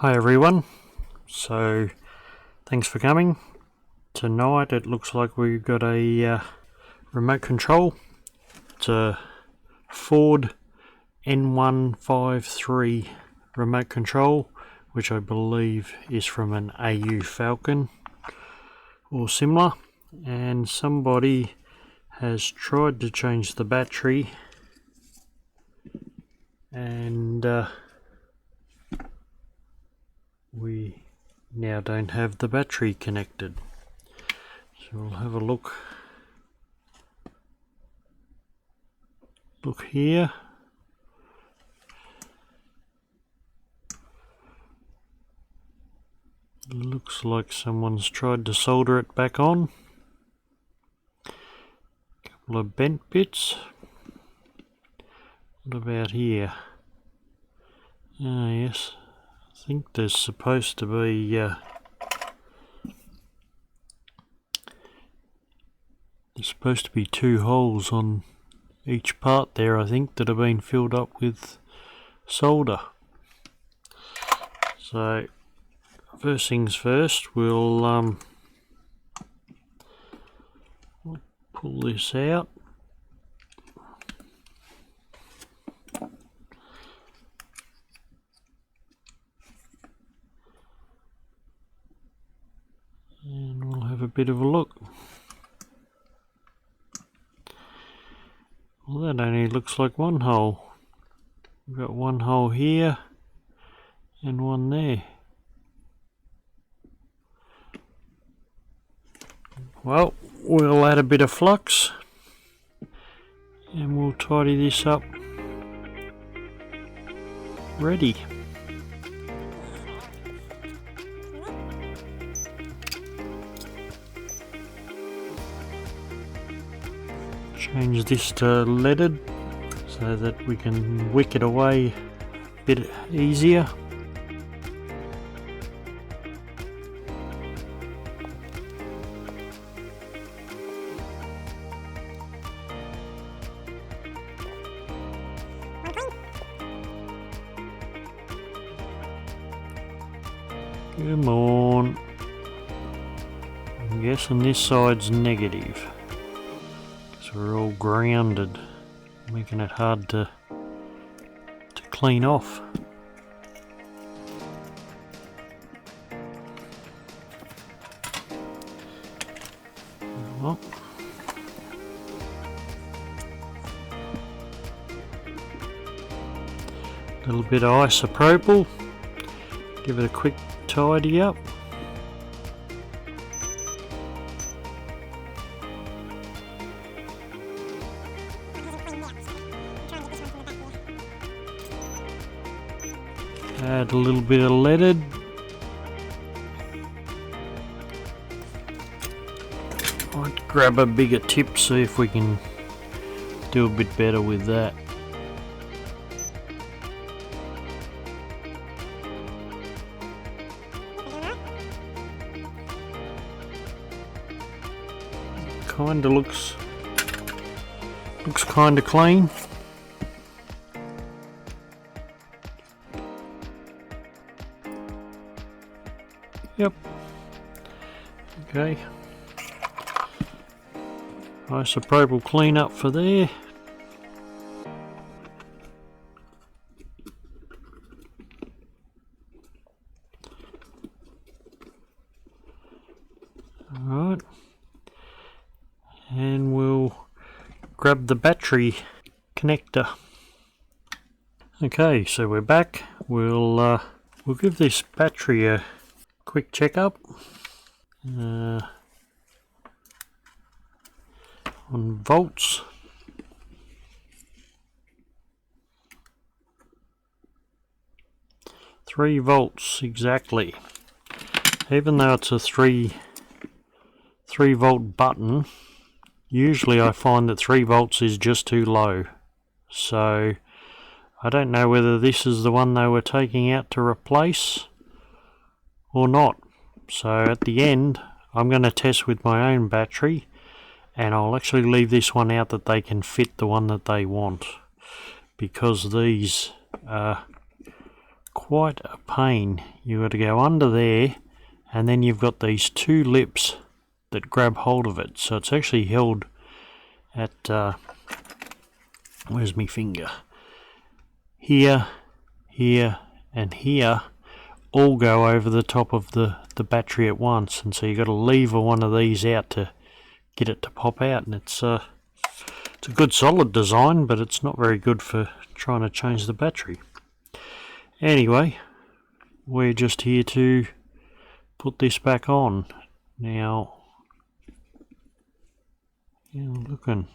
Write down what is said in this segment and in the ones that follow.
Hi everyone, so thanks for coming. Tonight it looks like we've got a remote control. It's a Ford N153 remote control, which I believe is from an AU Falcon or similar, and somebody has tried to change the battery and we now don't have the battery connected. So we'll have a look here. Looks like someone's tried to solder it back on. Couple of bent bits. What about here? Ah yes, I think there's supposed to be two holes on each part there, I think, that have been filled up with solder. So first things first, we'll pull this out. And we'll have a bit of a look. Well, that only looks like one hole. We've got one hole here and one there. Well, we'll add a bit of flux and we'll tidy this up. Ready. Change this to leaded so that we can wick it away a bit easier. Come on. I'm guessing this side's negative. We're all grounded, making it hard to clean off. Well, a little bit of isopropyl, give it a quick tidy up. Add a little bit of leaded. Might grab a bigger tip, see if we can do a bit better with that. Kinda looks kinda clean. Yep. Okay. Isopropyl clean up for there. Alright. And we'll grab the battery connector. Okay, so we're back. We'll give this battery a quick checkup on volts. Three volts exactly. Even though it's a 3 volt button, usually I find that 3 volts is just too low. So I don't know whether this is the one they were taking out to replace or not. So at the end I'm going to test with my own battery, and I'll actually leave this one out that they can fit the one that they want, because these are quite a pain. You've got to go under there, and then you've got these two lips that grab hold of it. So it's actually held at, where's my finger? Here, here, and here, all go over the top of the battery at once, and so you've got to lever one of these out to get it to pop out. And it's a good solid design, but it's not very good for trying to change the battery. Anyway, we're just here to put this back on. Now, looking,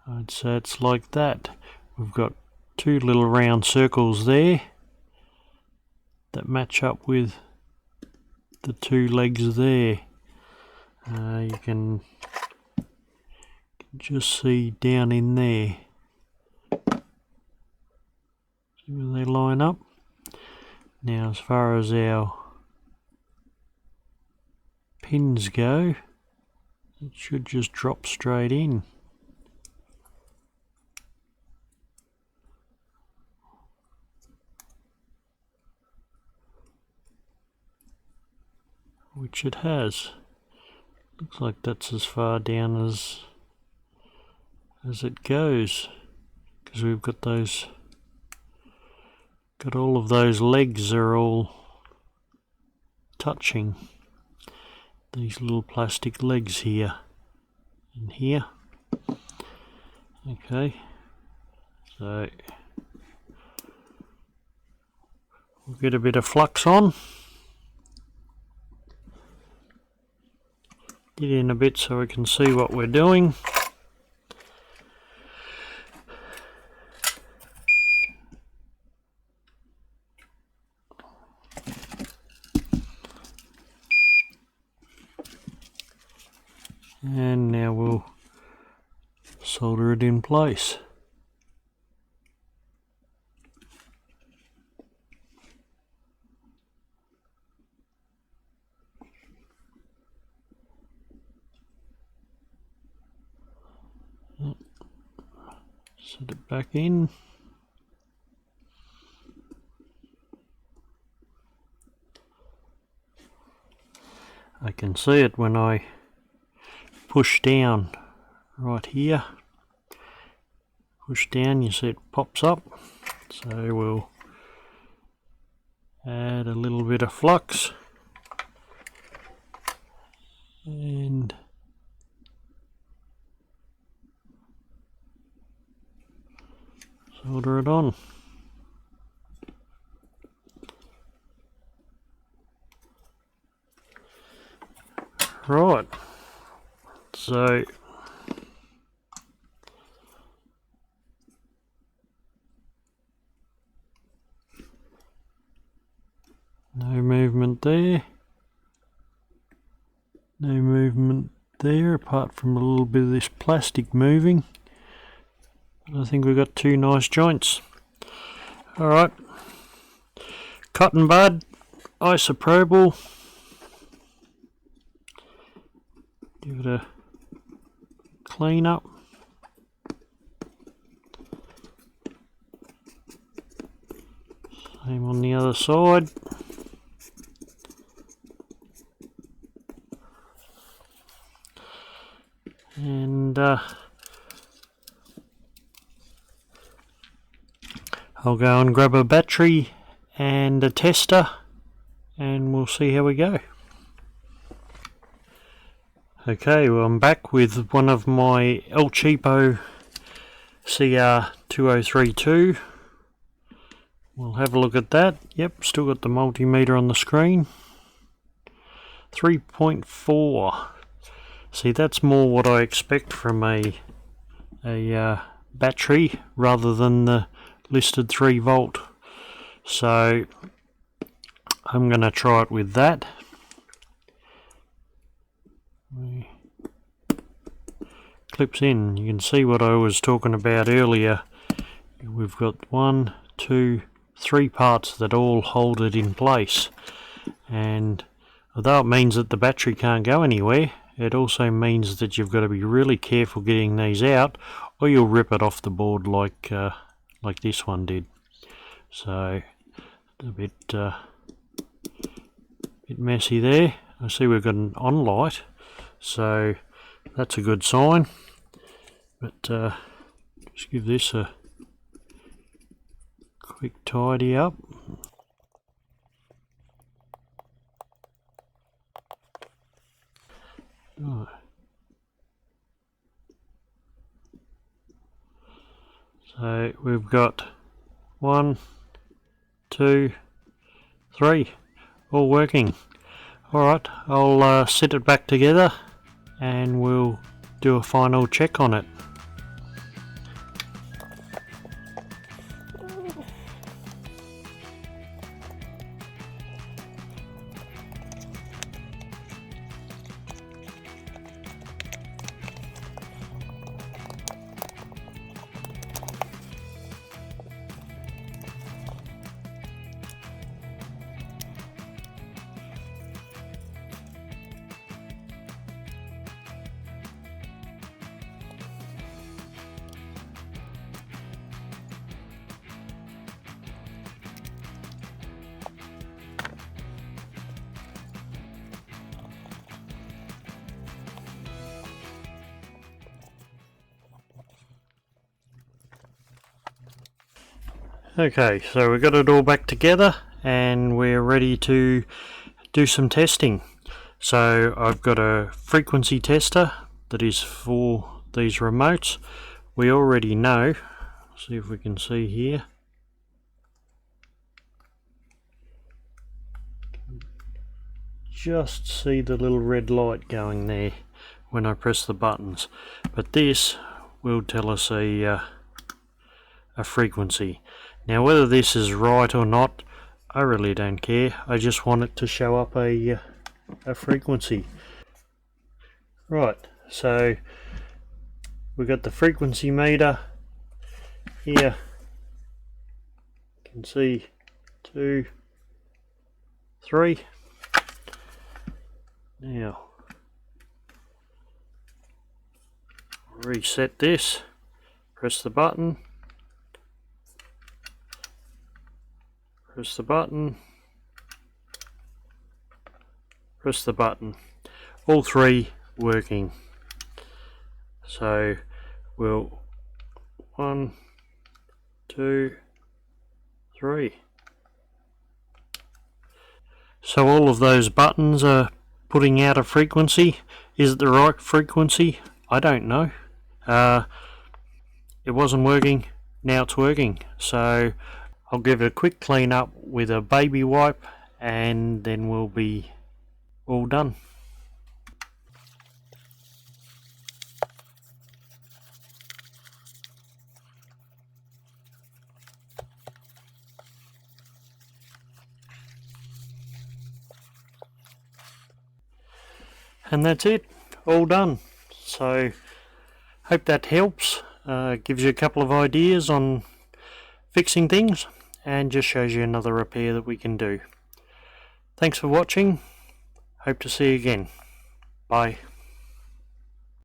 I'd say it's like that. We've got two little round circles there that match up with the two legs there. You can just see down in there. See where they line up? Now, as far as our pins go, it should just drop straight in. Which it has. Looks like that's as far down as it goes, because we've got all of those legs are all touching. These little plastic legs here and here. Okay, so we'll get a bit of flux on. Get in a bit so we can see what we're doing. And now we'll solder it in place. Set it back in. I can see it when I push down right here. Push down, you see it pops up. So we'll add a little bit of flux and solder it on. Right, so no movement there, no movement there apart from a little bit of this plastic moving. I think we've got two nice joints. Alright, cotton bud, isopropyl. Give it a clean up. Same on the other side. And I'll go and grab a battery and a tester and we'll see how we go. Okay, well I'm back with one of my El Cheapo CR2032. We'll have a look at that. Yep, still got the multimeter on the screen. 3.4. See, that's more what I expect from a battery rather than the listed 3 volt. So I'm going to try it with that. Clips in. You can see what I was talking about earlier. We've got 1, 2, 3 parts that all hold it in place, and although it means that the battery can't go anywhere, it also means that you've got to be really careful getting these out or you'll rip it off the board like this one did. So a bit messy there. I see we've got an on light, so that's a good sign. But just give this a quick tidy up. Oh. So we've got 1, 2, 3, all working. Alright, I'll set it back together and we'll do a final check on it. Okay, so we've got it all back together and we're ready to do some testing. So I've got a frequency tester that is for these remotes. We already know, see if we can see here. Just see the little red light going there when I press the buttons. But this will tell us a frequency. Now whether this is right or not, I really don't care. I just want it to show up a frequency. Right, so we've got the frequency meter here. You can see 2, 3. Now reset this, press the button. Press the button, press the button, all 3 working. So we'll 1, 2, 3. So all of those buttons are putting out a frequency. Is it the right frequency? I don't know. It wasn't working, now it's working. So I'll give it a quick clean up with a baby wipe and then we'll be all done. And that's it, all done. So hope that helps, gives you a couple of ideas on fixing things and just shows you another repair that we can do. Thanks for watching, hope to see you again. Bye.